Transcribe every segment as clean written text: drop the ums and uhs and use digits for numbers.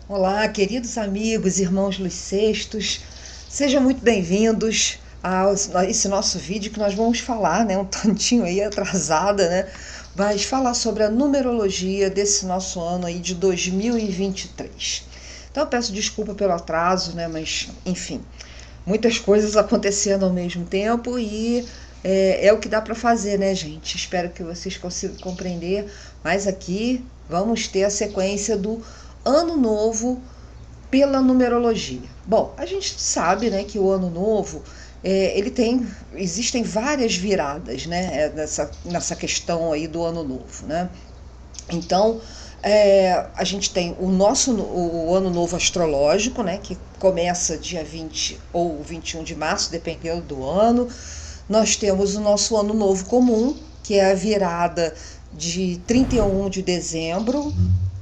Olá, queridos amigos, irmãos lubissextos, sejam muito bem-vindos a esse nosso vídeo que nós vamos falar, né, um tantinho aí atrasada, né, mas falar sobre a numerologia desse nosso ano aí de 2023. Então eu peço desculpa pelo atraso, né, mas enfim, muitas coisas acontecendo ao mesmo tempo e é o que dá para fazer, né, gente? Espero que vocês consigam compreender, mas aqui vamos ter a sequência do Ano Novo pela numerologia. Bom, a gente sabe, né, que o Ano Novo existem várias viradas, né, nessa questão aí do Ano Novo, né? Então, a gente tem o Ano Novo Astrológico, né, que começa dia 20 ou 21 de março, dependendo do ano. Nós temos o nosso Ano Novo Comum, que é a virada de 31 de dezembro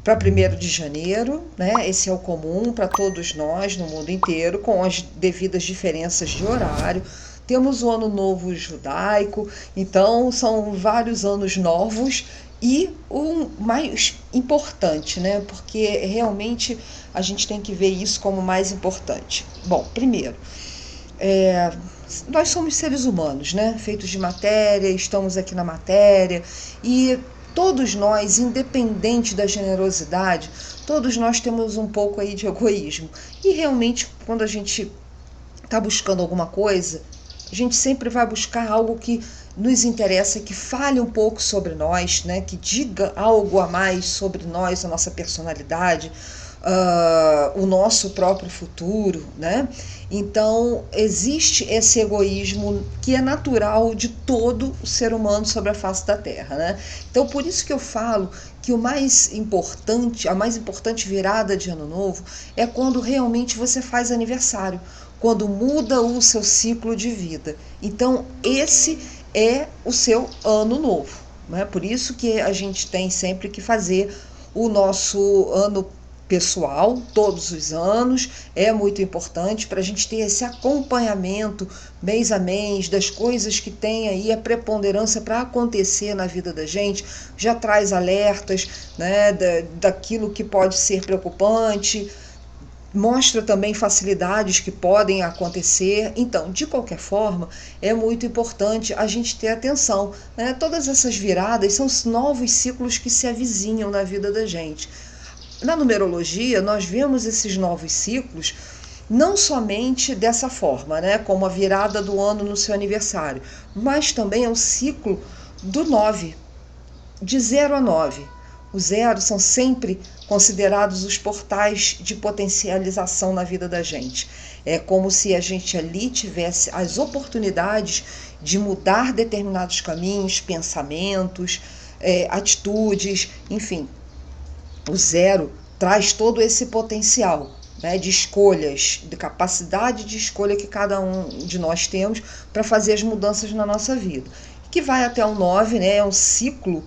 para 1º de janeiro, né? Esse é o comum para todos nós no mundo inteiro, com as devidas diferenças de horário. Temos o Ano Novo Judaico, então são vários anos novos e o mais importante, né? Porque realmente a gente tem que ver isso como mais importante. Bom, primeiro, nós somos seres humanos, né? Feitos de matéria, estamos aqui na matéria e todos nós, independente da generosidade, todos nós temos um pouco aí de egoísmo. E realmente, quando a gente está buscando alguma coisa, a gente sempre vai buscar algo que nos interessa, que fale um pouco sobre nós, né? Que diga algo a mais sobre nós, a nossa personalidade, o nosso próprio futuro, né? Então, existe esse egoísmo que é natural de todo o ser humano sobre a face da Terra, né? Então, por isso que eu falo que a mais importante virada de Ano Novo é quando realmente você faz aniversário, quando muda o seu ciclo de vida. Então, esse é o seu Ano Novo, né? Por isso que a gente tem sempre que fazer o nosso ano pessoal, todos os anos, é muito importante para a gente ter esse acompanhamento mês a mês das coisas que tem aí a preponderância para acontecer na vida da gente, já traz alertas, né, daquilo que pode ser preocupante, mostra também facilidades que podem acontecer. Então, de qualquer forma, é muito importante a gente ter atenção, né? Todas essas viradas são novos ciclos que se avizinham na vida da gente. Na numerologia, nós vemos esses novos ciclos não somente dessa forma, né, como a virada do ano no seu aniversário, mas também é o ciclo do 9, de 0 a 9. Os zeros são sempre considerados os portais de potencialização na vida da gente. É como se a gente ali tivesse as oportunidades de mudar determinados caminhos, pensamentos, atitudes, enfim. O zero traz todo esse potencial, né, de escolhas, de capacidade de escolha que cada um de nós temos para fazer as mudanças na nossa vida. Que vai até o 9, né, é um ciclo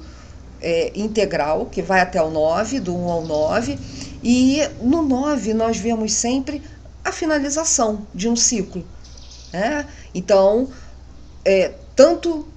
integral, que vai até o 9, do 1 ao 9, e no 9 nós vemos sempre a finalização de um ciclo, né? Então, tanto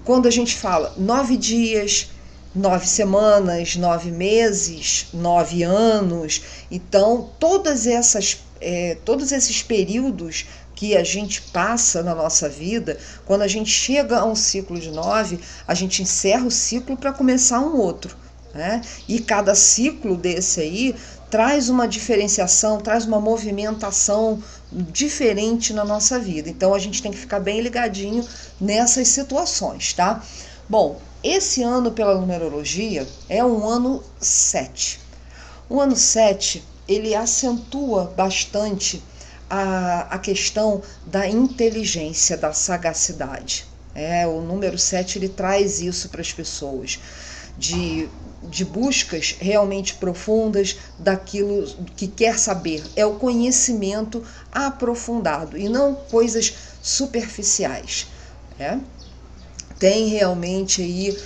quando a gente fala 9 dias, 9 semanas, 9 meses, 9 anos, então todos esses períodos que a gente passa na nossa vida, quando a gente chega a um ciclo de 9, a gente encerra o ciclo para começar um outro, né? E cada ciclo desse aí traz uma diferenciação, traz uma movimentação diferente na nossa vida. Então a gente tem que ficar bem ligadinho nessas situações, tá? Bom, esse ano pela numerologia é um ano 7. O ano 7, ele acentua bastante a questão da inteligência, da sagacidade. O número 7 ele traz isso para as pessoas, de buscas realmente profundas daquilo que quer saber. É o conhecimento aprofundado e não coisas superficiais. Tem realmente aí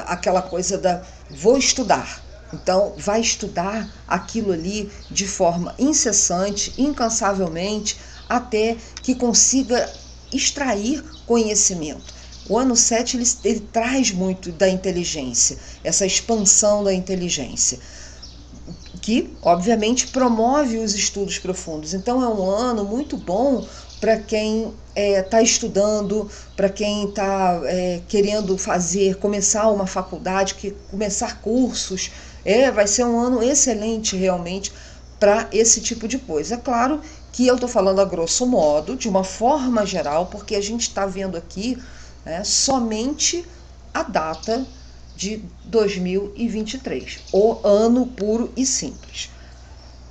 aquela coisa da vou estudar. Então, vai estudar aquilo ali de forma incessante, incansavelmente, até que consiga extrair conhecimento. O ano 7 ele traz muito da inteligência, essa expansão da inteligência. que, obviamente, promove os estudos profundos. Então, é um ano muito bom para quem está estudando, para quem está querendo começar uma faculdade, começar cursos. Vai ser um ano excelente, realmente, para esse tipo de coisa. É claro que eu estou falando a grosso modo, de uma forma geral, porque a gente está vendo aqui somente a data de 2023, o ano puro e simples.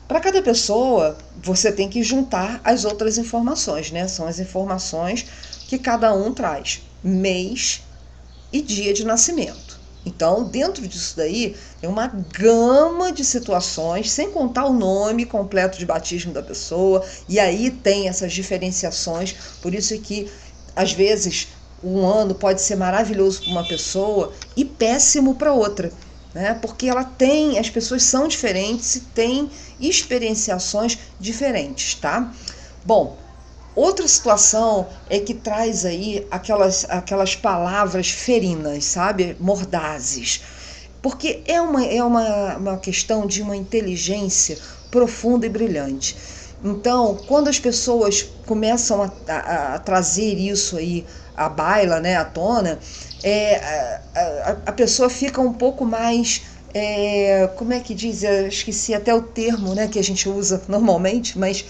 Para cada pessoa, você tem que juntar as outras informações, né? São as informações que cada um traz, mês e dia de nascimento. Então, dentro disso daí, tem uma gama de situações, sem contar o nome completo de batismo da pessoa, e aí tem essas diferenciações, por isso é que, às vezes, um ano pode ser maravilhoso para uma pessoa e péssimo para outra, né? Porque as pessoas são diferentes e têm experienciações diferentes, tá? Bom, outra situação é que traz aí aquelas palavras ferinas, sabe? Mordazes. Porque é uma questão de uma inteligência profunda e brilhante. Então, quando as pessoas começam a trazer isso aí à baila, né, à tona, a pessoa fica um pouco mais, como é que diz? Eu esqueci até o termo, né, que a gente usa normalmente, mas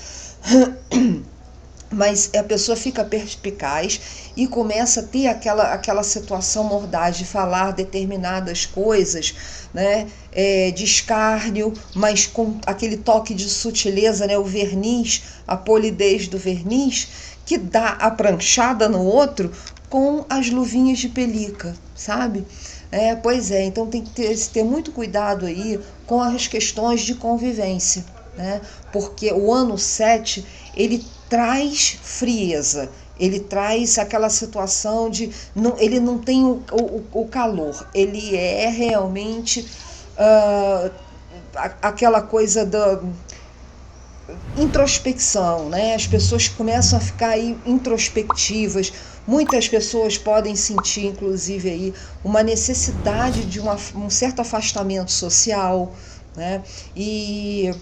a pessoa fica perspicaz e começa a ter aquela situação mordaz de falar determinadas coisas, né, de escárnio, mas com aquele toque de sutileza, né, o verniz, a polidez do verniz, que dá a pranchada no outro com as luvinhas de pelica, sabe? Pois é, então tem que ter muito cuidado aí com as questões de convivência, né? Porque o ano 7, ele traz frieza, ele traz aquela situação de... ele não tem o calor, ele é realmente aquela coisa da introspecção, né? As pessoas começam a ficar aí introspectivas. Muitas pessoas podem sentir, inclusive, aí uma necessidade de um certo afastamento social, né? E,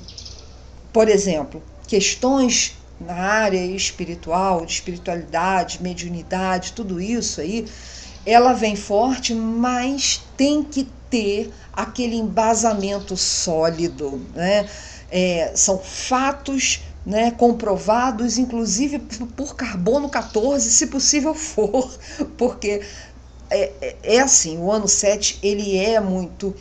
por exemplo, questões na área espiritual, de espiritualidade, mediunidade, tudo isso aí, ela vem forte, mas tem que ter aquele embasamento sólido, né? São fatos, né, comprovados, inclusive por carbono 14, se possível for, porque assim, o ano 7, ele é muito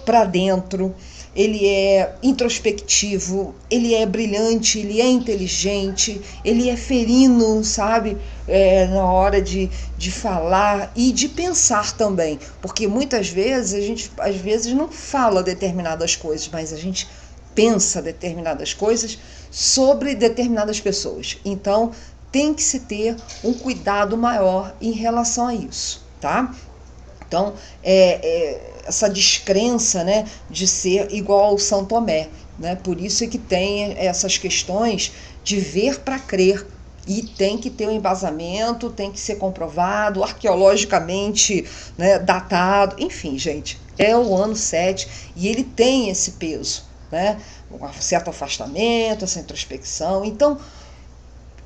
para dentro, ele é introspectivo, ele é brilhante, ele é inteligente, ele é ferino, sabe? Na hora de falar e de pensar também, porque muitas vezes a gente às vezes não fala determinadas coisas, mas a gente pensa determinadas coisas sobre determinadas pessoas. Então tem que se ter um cuidado maior em relação a isso, tá? Então, essa descrença, né, de ser igual ao São Tomé, né? Por isso é que tem essas questões de ver para crer, e tem que ter um embasamento, tem que ser comprovado, arqueologicamente, né, datado, enfim, gente, é o ano 7 e ele tem esse peso, né? Um certo afastamento, essa introspecção. Então,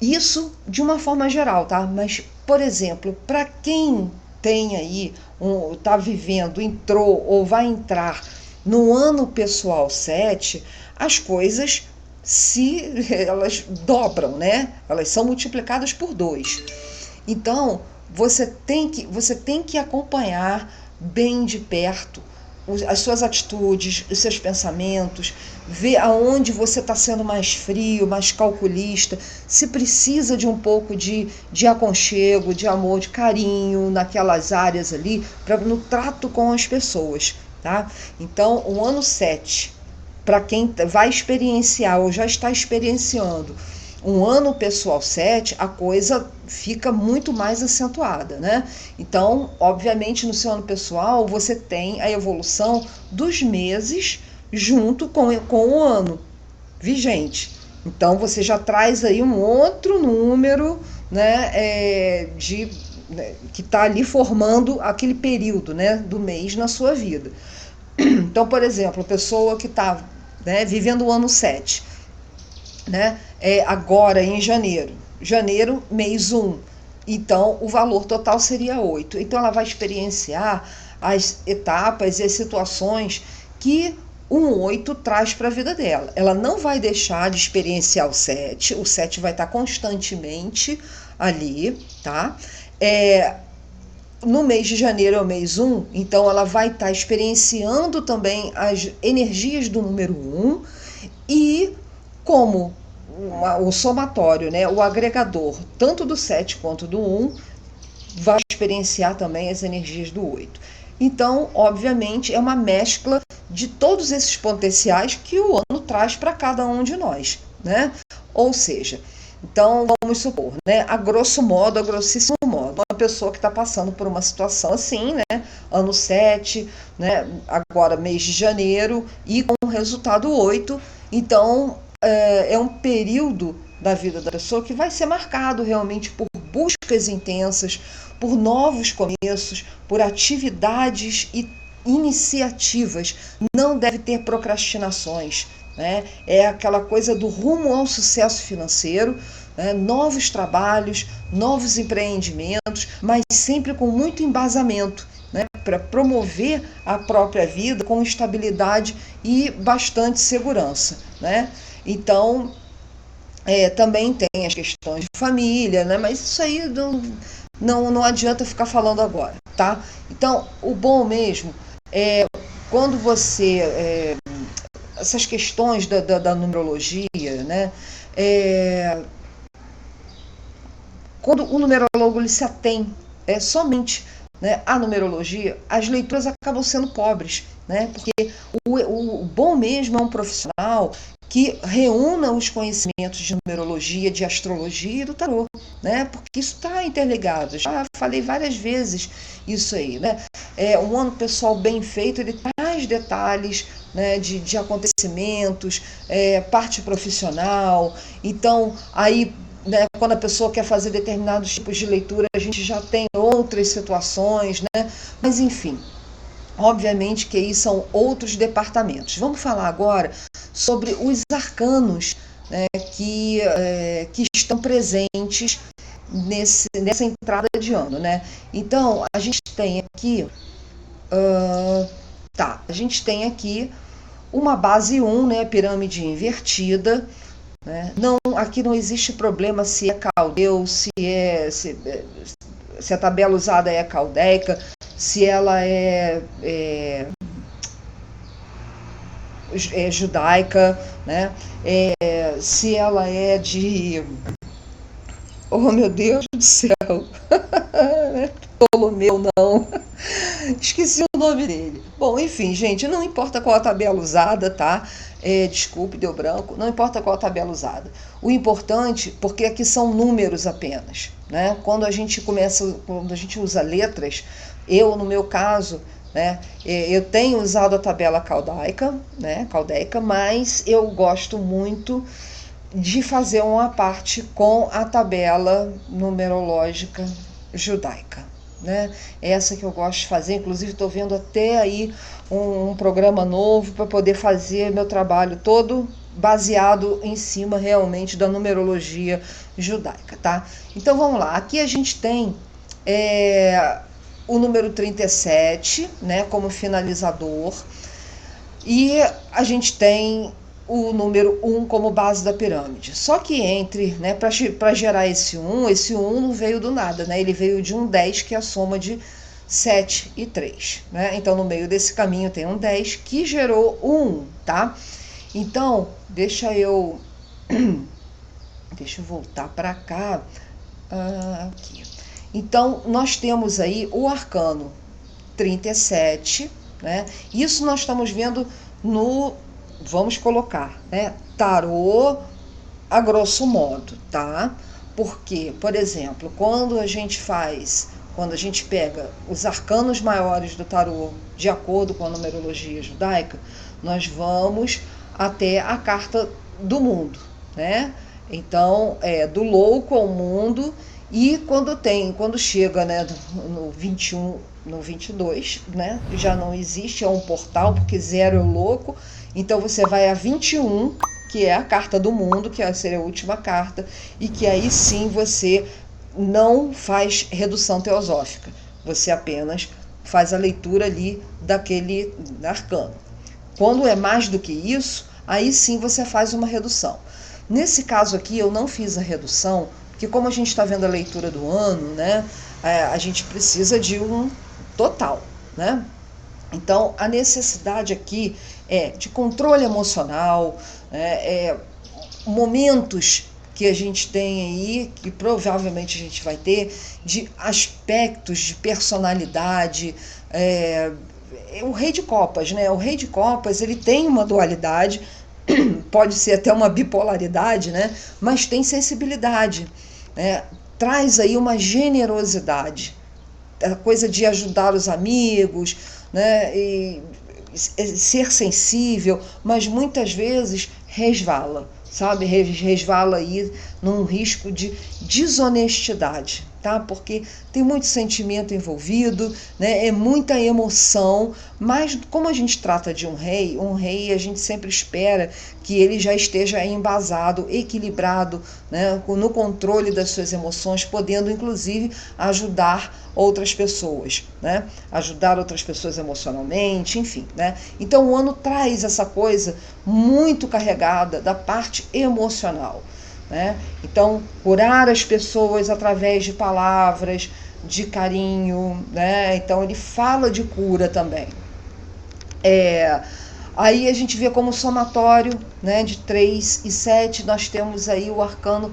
isso de uma forma geral, tá? Mas, por exemplo, para quem tem aí, está vivendo, entrou ou vai entrar no ano pessoal 7, as coisas elas dobram, né? Elas são multiplicadas por 2. Então, você tem que acompanhar bem de perto as suas atitudes, os seus pensamentos, ver aonde você está sendo mais frio, mais calculista, se precisa de um pouco de aconchego, de amor, de carinho naquelas áreas ali, no trato com as pessoas, tá? Então, o ano 7, para quem vai experienciar ou já está experienciando um ano pessoal 7, a coisa fica muito mais acentuada, né? Então, obviamente, no seu ano pessoal, você tem a evolução dos meses junto com o ano vigente. Então, você já traz aí um outro número, né, que está ali formando aquele período, né, do mês na sua vida. Então, por exemplo, a pessoa que está né, vivendo o ano 7, né, agora em janeiro, mês 1, então o valor total seria 8. Então ela vai experienciar as etapas e as situações que um 8 traz para a vida dela. Ela não vai deixar de experienciar o 7 vai estar constantemente ali, tá? No mês de janeiro é o mês 1, então ela vai estar experienciando também as energias do número 1 e como o somatório, né, o agregador, tanto do 7 quanto do 1, vai experienciar também as energias do 8. Então, obviamente, é uma mescla de todos esses potenciais que o ano traz para cada um de nós, né? Ou seja, então vamos supor, né, a grossíssimo modo, uma pessoa que está passando por uma situação assim, né, ano 7, né, agora mês de janeiro e com o resultado 8, então é um período da vida da pessoa que vai ser marcado realmente por buscas intensas, por novos começos, por atividades e iniciativas. Não deve ter procrastinações, né? É aquela coisa do rumo ao sucesso financeiro, né? Novos trabalhos, novos empreendimentos, mas sempre com muito embasamento, né? Para promover a própria vida com estabilidade e bastante segurança, né? Então, também tem as questões de família, né? Mas isso aí não adianta ficar falando agora, tá? Então, o bom mesmo é quando você... essas questões da numerologia, né? Quando o numerólogo ele se atém somente, né, à numerologia, as leituras acabam sendo pobres, né? Porque o bom mesmo é um profissional que reúna os conhecimentos de numerologia, de astrologia e do tarô, né? Porque isso está interligado. Já falei várias vezes isso aí, né? Um ano pessoal bem feito, ele traz detalhes, né, de acontecimentos, parte profissional. Então, aí, né, quando a pessoa quer fazer determinados tipos de leitura, a gente já tem outras situações, né? Mas, enfim, obviamente que aí são outros departamentos. Vamos falar agora sobre os arcanos, né, que estão presentes nessa entrada de ano, né? Então, a gente tem aqui, a gente tem aqui uma base 1, né, pirâmide invertida, né? Aqui não existe problema se é caldeu, se a tabela usada é caldeica, se ela é judaica, né? Se ela é de... Oh, meu Deus do céu! Ptolomeu, não. Esqueci o nome dele. Bom, enfim, gente, não importa qual a tabela usada, tá? Desculpe, deu branco. Não importa qual a tabela usada. O importante, porque aqui são números apenas, né? Quando a gente usa letras, no meu caso, né, eu tenho usado a tabela caldaica, né? Caldeica, mas eu gosto muito de fazer uma parte com a tabela numerológica judaica, né? Essa que eu gosto de fazer, inclusive estou vendo até aí um programa novo para poder fazer meu trabalho todo baseado em cima realmente da numerologia judaica, tá? Então vamos lá, aqui a gente tem o número 37, né, como finalizador, e a gente tem o número 1 como base da pirâmide. Só que né, para gerar esse 1 não veio do nada, né? Ele veio de um 10, que é a soma de 7 e 3, né? Então, no meio desse caminho tem um 10 que gerou o 1, tá? Então, deixa eu voltar para cá. Aqui. Então, nós temos aí o arcano 37, né? Isso nós estamos vendo vamos colocar, né, tarô a grosso modo, tá? Porque, por exemplo, quando a gente pega os arcanos maiores do tarô, de acordo com a numerologia judaica, nós vamos até a carta do mundo, né? Então, do louco ao mundo, e quando chega, né, no 21, no 22, né, já não existe, é um portal, porque 0 é o louco, Então você vai a 21, que é a carta do mundo, que seria a última carta, e que aí sim você não faz redução teosófica, você apenas faz a leitura ali daquele arcano. Quando é mais do que isso, aí sim você faz uma redução. Nesse caso aqui eu não fiz a redução, porque como a gente está vendo a leitura do ano, né, a gente precisa de um total, né? Então a necessidade aqui é de controle emocional, momentos que a gente tem aí, que provavelmente a gente vai ter, de aspectos de personalidade. O Rei de Copas, né? O Rei de Copas, ele tem uma dualidade, pode ser até uma bipolaridade, né? Mas tem sensibilidade, né? Traz aí uma generosidade, a coisa de ajudar os amigos, né? E ser sensível, mas muitas vezes resvala, sabe? Resvala aí num risco de desonestidade, tá? Porque tem muito sentimento envolvido, né? É muita emoção, mas como a gente trata de um rei a gente sempre espera que ele já esteja embasado, equilibrado, né? No controle das suas emoções, podendo inclusive ajudar outras pessoas, né? Ajudar outras pessoas emocionalmente, enfim, né? Então o ano traz essa coisa muito carregada da parte emocional, né? Então, curar as pessoas através de palavras, de carinho, né? Então ele fala de cura também. Aí a gente vê como somatório, né, de 3 e 7, nós temos aí o arcano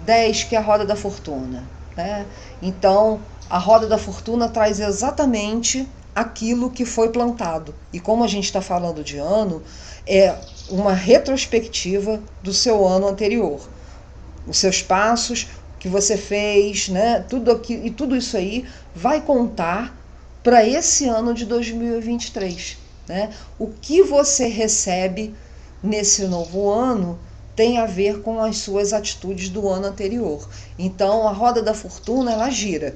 10, que é a roda da fortuna, né? Então, a roda da fortuna traz exatamente aquilo que foi plantado. E como a gente está falando de ano, é uma retrospectiva do seu ano anterior. Os seus passos, o que você fez, né? E tudo isso aí vai contar para esse ano de 2023. Né? O que você recebe nesse novo ano tem a ver com as suas atitudes do ano anterior. Então, a roda da fortuna, ela gira.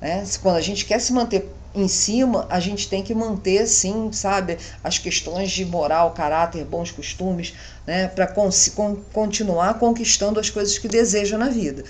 Né? Quando a gente quer se manter em cima, a gente tem que manter, sim, sabe, as questões de moral, caráter, bons costumes, né, para continuar conquistando as coisas que deseja na vida.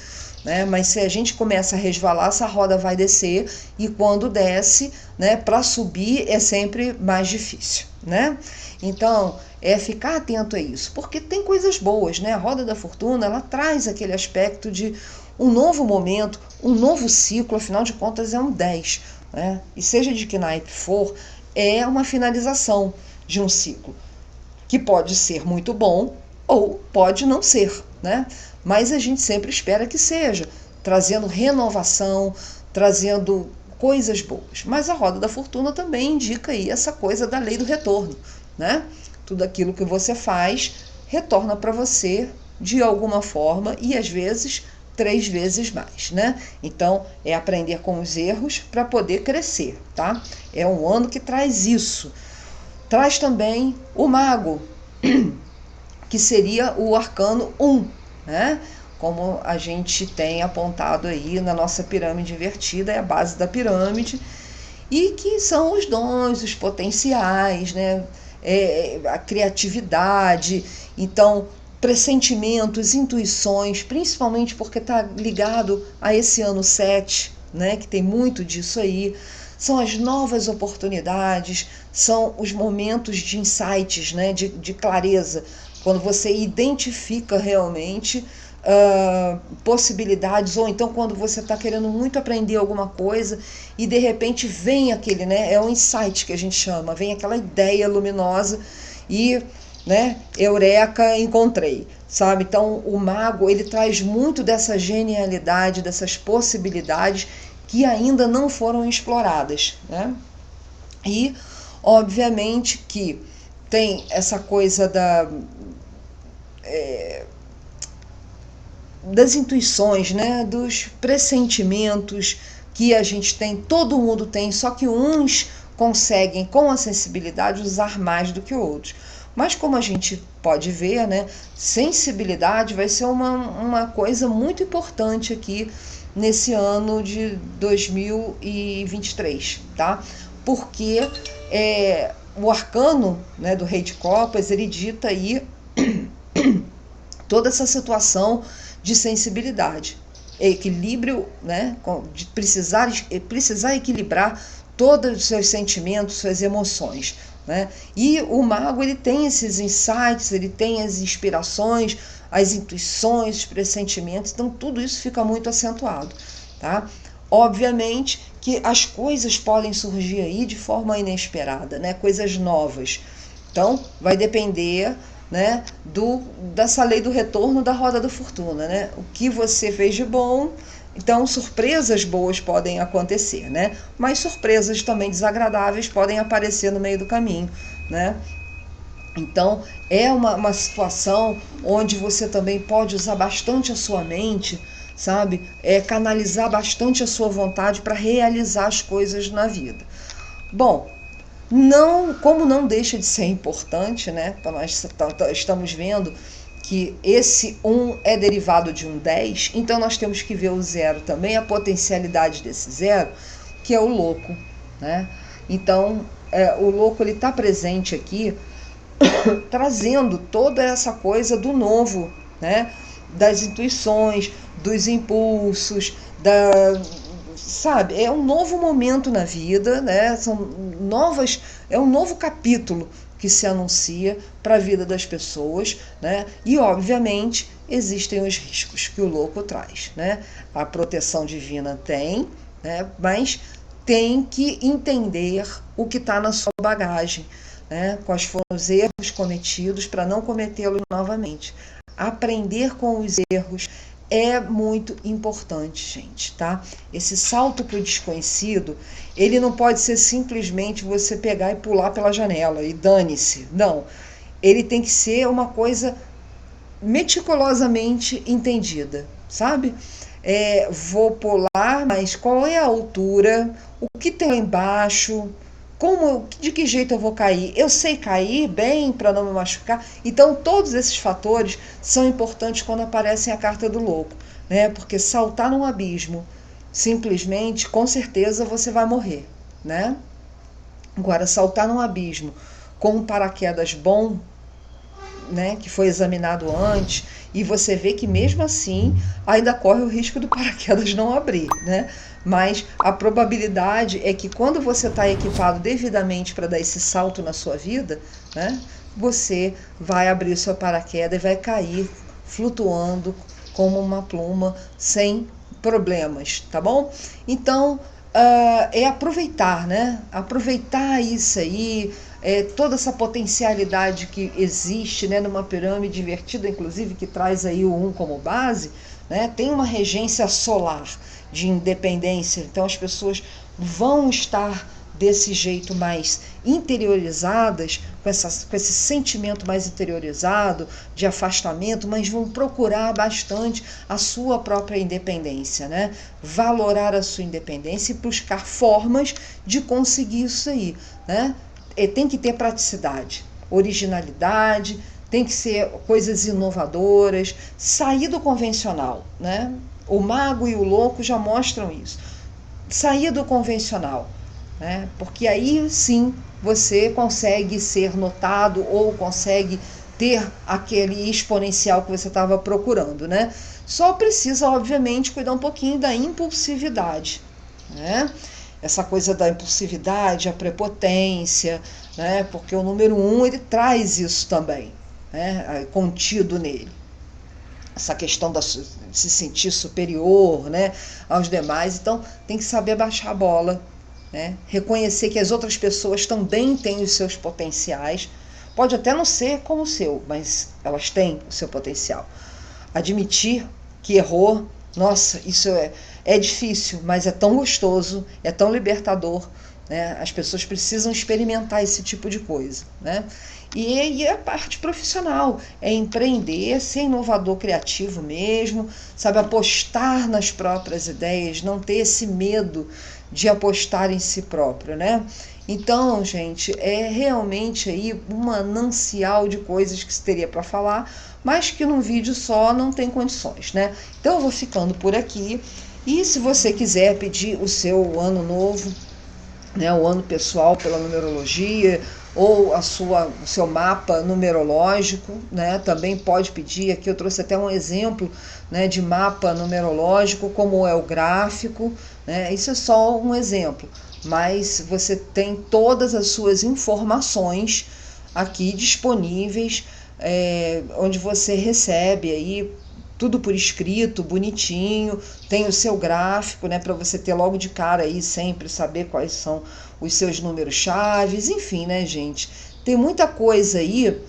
Né? Mas se a gente começa a resvalar, essa roda vai descer, e quando desce, né, para subir é sempre mais difícil. Né? Então, é ficar atento a isso, porque tem coisas boas, né? A roda da fortuna, ela traz aquele aspecto de um novo momento, um novo ciclo, afinal de contas é um 10, né? E seja de que naipe for, é uma finalização de um ciclo, que pode ser muito bom ou pode não ser, né? Mas a gente sempre espera que seja, trazendo renovação, trazendo coisas boas. Mas a roda da fortuna também indica aí essa coisa da lei do retorno, né? Tudo aquilo que você faz retorna para você de alguma forma, e às vezes 3 vezes mais, né? Então, é aprender com os erros para poder crescer, tá? É um ano que traz isso. Traz também o mago, que seria o arcano 1, né? Como a gente tem apontado aí na nossa pirâmide invertida, é a base da pirâmide, e que são os dons, os potenciais, né? A criatividade, então pressentimentos, intuições, principalmente porque está ligado a esse ano 7, né, que tem muito disso aí. São as novas oportunidades, são os momentos de insights, né, de clareza, quando você identifica realmente possibilidades, ou então quando você está querendo muito aprender alguma coisa e de repente vem aquele, né, é o insight que a gente chama, vem aquela ideia luminosa e, né, eureka, encontrei, sabe? Então o mago, ele traz muito dessa genialidade, dessas possibilidades que ainda não foram exploradas, né? E obviamente que tem essa coisa das intuições, né, dos pressentimentos que a gente tem, todo mundo tem, só que uns conseguem com a sensibilidade usar mais do que outros. Mas como a gente pode ver, né, sensibilidade vai ser uma coisa muito importante aqui nesse ano de 2023, tá? Porque o arcano, né, do Rei de Copas, ele dita aí toda essa situação de sensibilidade, equilíbrio, né, de precisar equilibrar todos os seus sentimentos, suas emoções, né? E o mago, ele tem esses insights, ele tem as inspirações, as intuições, os pressentimentos, então tudo isso fica muito acentuado, tá? Obviamente que as coisas podem surgir aí de forma inesperada, né? Coisas novas. Então, vai depender, né, dessa lei do retorno da roda da fortuna, né? O que você fez de bom, então surpresas boas podem acontecer, né? Mas surpresas também desagradáveis podem aparecer no meio do caminho, né? Então, é uma situação onde você também pode usar bastante a sua mente, sabe? Canalizar bastante a sua vontade para realizar as coisas na vida. Bom, como não deixa de ser importante, né? Nós estamos vendo que esse 1 é derivado de um 10, então nós temos que ver o 0 também, a potencialidade desse 0, que é o louco, né? Então, o louco, ele está presente aqui, trazendo toda essa coisa do novo, né? Das intuições, dos impulsos, sabe, é um novo momento na vida, né? É um novo capítulo que se anuncia para a vida das pessoas, né? E obviamente existem os riscos que o louco traz, né? A proteção divina tem, né? Mas tem que entender o que está na sua bagagem, né? Quais foram os erros cometidos para não cometê-los novamente. Aprender com os erros é muito importante, gente, tá? Esse salto para o desconhecido, ele não pode ser simplesmente você pegar e pular pela janela e dane-se. Não, ele tem que ser uma coisa meticulosamente entendida, sabe? Vou pular, mas qual é a altura? O que tem lá embaixo? De que jeito eu vou cair? Eu sei cair bem para não me machucar? Então, todos esses fatores são importantes quando aparecem a carta do louco, né? Porque saltar num abismo, simplesmente, com certeza você vai morrer, né? Agora, saltar num abismo com um paraquedas bom, né, que foi examinado antes, e você vê que mesmo assim ainda corre o risco do paraquedas não abrir, né? Mas a probabilidade é que quando você está equipado devidamente para dar esse salto na sua vida, né, você vai abrir o seu paraquedas e vai cair flutuando como uma pluma sem problemas, tá bom? Então, é aproveitar, né? Aproveitar isso aí, toda essa potencialidade que existe, né, numa pirâmide invertida, inclusive, que traz aí o 1 como base, né? Tem uma regência solar de independência, então as pessoas vão estar desse jeito mais interiorizadas, com esse sentimento mais interiorizado de afastamento, mas vão procurar bastante a sua própria independência, né? Valorar a sua independência e buscar formas de conseguir isso aí, né? Tem que ter praticidade, originalidade, tem que ser coisas inovadoras, sair do convencional, né? O mago e o louco já mostram isso. Sair do convencional, né? Porque aí sim você consegue ser notado ou consegue ter aquele exponencial que você estava procurando, né? Só precisa, obviamente, cuidar um pouquinho da impulsividade, né? Essa coisa da impulsividade, a prepotência, né? Porque o número 1, ele traz isso também, né? Contido nele. Essa questão de se sentir superior, né, aos demais. Então, tem que saber baixar a bola, né? Reconhecer que as outras pessoas também têm os seus potenciais. Pode até não ser como o seu, mas elas têm o seu potencial. Admitir que errou, nossa, isso é difícil, mas é tão gostoso, é tão libertador, né? As pessoas precisam experimentar esse tipo de coisa, né? E a parte profissional é empreender, ser inovador, criativo mesmo, sabe, apostar nas próprias ideias, não ter esse medo de apostar em si próprio, né? Então, gente, é realmente aí um manancial de coisas que se teria para falar, mas que num vídeo só não tem condições, né? Então eu vou ficando por aqui, e se você quiser pedir o seu ano novo, né, o ano pessoal pela numerologia, ou o seu mapa numerológico, né? Também pode pedir. Aqui eu trouxe até um exemplo, né, de mapa numerológico, como é o gráfico, né? Isso é só um exemplo, mas você tem todas as suas informações aqui disponíveis, onde você recebe aí tudo por escrito, bonitinho, tem o seu gráfico, né, para você ter logo de cara aí sempre saber quais são os seus números chaves, enfim, né, gente? Tem muita coisa aí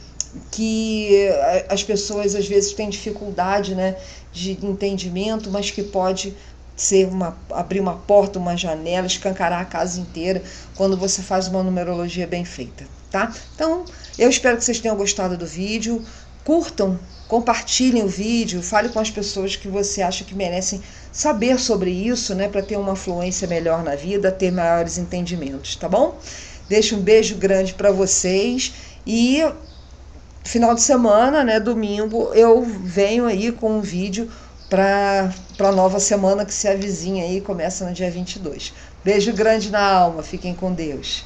que as pessoas às vezes têm dificuldade, né, de entendimento, mas que pode ser abrir uma porta, uma janela, escancarar a casa inteira quando você faz uma numerologia bem feita, tá? Então, eu espero que vocês tenham gostado do vídeo. Curtam, compartilhem o vídeo, fale com as pessoas que você acha que merecem saber sobre isso, né, para ter uma fluência melhor na vida, ter maiores entendimentos, tá bom? Deixo um beijo grande para vocês e final de semana, né, domingo, eu venho aí com um vídeo para a nova semana que se avizinha aí, começa no dia 22. Beijo grande na alma, fiquem com Deus.